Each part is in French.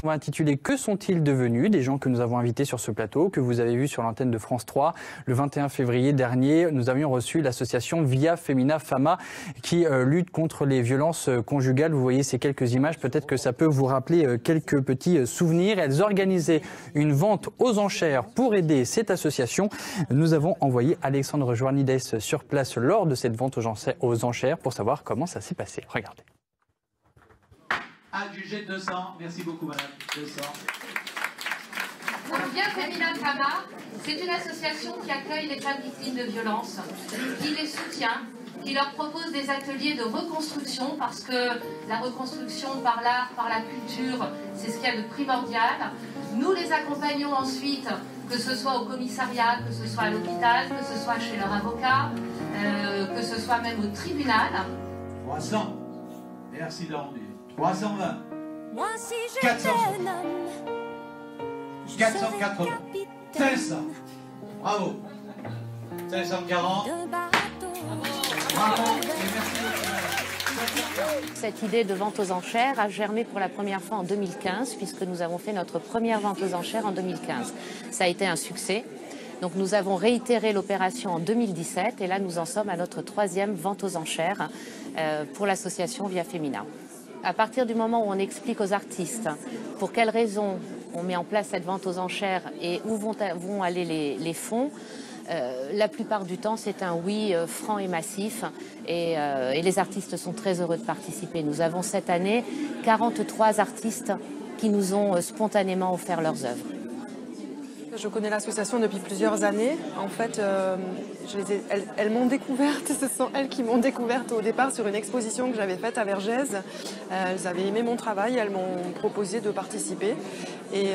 On va intituler « Que sont-ils devenus ?» Des gens que nous avons invités sur ce plateau, que vous avez vu sur l'antenne de France 3. Le 21 février dernier, nous avions reçu l'association Via Femina Fama qui lutte contre les violences conjugales. Vous voyez ces quelques images, peut-être que ça peut vous rappeler quelques petits souvenirs. Elles organisaient une vente aux enchères pour aider cette association. Nous avons envoyé Alexandre Joarnides sur place lors de cette vente aux enchères pour savoir comment ça s'est passé. Regardez. Adjugé 200, merci beaucoup madame, 200. Via Femina Fama, c'est une association qui accueille les femmes victimes de violences, qui les soutient, qui leur propose des ateliers de reconstruction, parce que la reconstruction par l'art, par la culture, c'est ce qu'il y a de primordial. Nous les accompagnons ensuite, que ce soit au commissariat, que ce soit à l'hôpital, que ce soit chez leur avocat, que ce soit même au tribunal. 300, merci d'enlever. 320, Moi, si 400, 480, 500, bravo, 540, bravo et merci beaucoup. Cette idée de vente aux enchères a germé pour la première fois en 2015, puisque nous avons fait notre première vente aux enchères en 2015. Ça a été un succès. Donc nous avons réitéré l'opération en 2017 et là nous en sommes à notre troisième vente aux enchères pour l'association Via Femina. À partir du moment où on explique aux artistes pour quelles raisons on met en place cette vente aux enchères et où vont aller les fonds, la plupart du temps c'est un oui franc et massif et les artistes sont très heureux de participer. Nous avons cette année 43 artistes qui nous ont spontanément offert leurs œuvres. Je connais l'association depuis plusieurs années. En fait, elles m'ont découverte, ce sont elles qui m'ont découverte au départ sur une exposition que j'avais faite à Vergès. Elles avaient aimé mon travail, elles m'ont proposé de participer. Et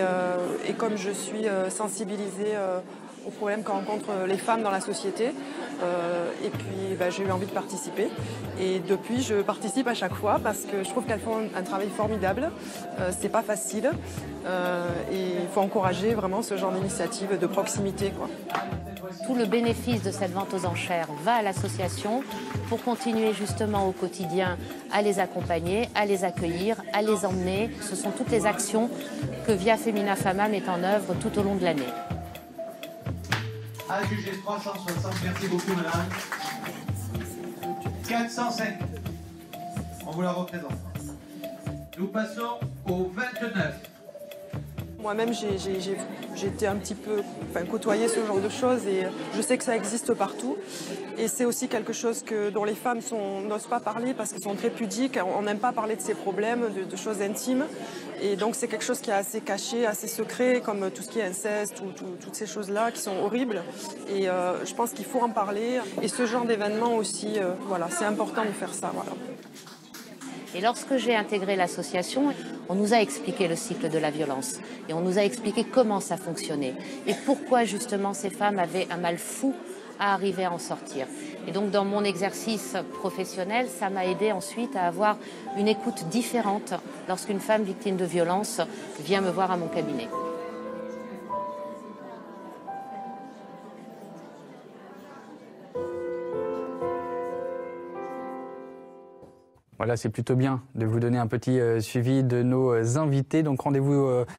comme je suis sensibilisée aux problèmes que rencontrent les femmes dans la société, et puis j'ai eu envie de participer. Et depuis, je participe à chaque fois parce que je trouve qu'elles font un travail formidable. C'est pas facile et il faut encourager vraiment ce genre d'initiative de proximité, quoi. Tout le bénéfice de cette vente aux enchères va à l'association pour continuer justement au quotidien à les accompagner, à les accueillir, à les emmener. Ce sont toutes les actions que Via Femina Fama met en œuvre tout au long de l'année. Adjugé 360, merci beaucoup madame. 405, on vous la représente. Nous passons au 29. Moi-même, j'ai été un petit peu côtoyée ce genre de choses et je sais que ça existe partout. Et c'est aussi quelque chose dont les femmes n'osent pas parler parce qu'elles sont très pudiques. On n'aime pas parler de ces problèmes, de choses intimes. Et donc c'est quelque chose qui est assez caché, assez secret, comme tout ce qui est inceste ou toutes ces choses-là qui sont horribles. Et je pense qu'il faut en parler. Et ce genre d'événement aussi, voilà, c'est important de faire ça. Voilà. Et lorsque j'ai intégré l'association, on nous a expliqué le cycle de la violence et on nous a expliqué comment ça fonctionnait et pourquoi justement ces femmes avaient un mal fou à arriver à en sortir. Et donc dans mon exercice professionnel, ça m'a aidé ensuite à avoir une écoute différente lorsqu'une femme victime de violence vient me voir à mon cabinet. Voilà, c'est plutôt bien de vous donner un petit suivi de nos invités. Donc rendez-vous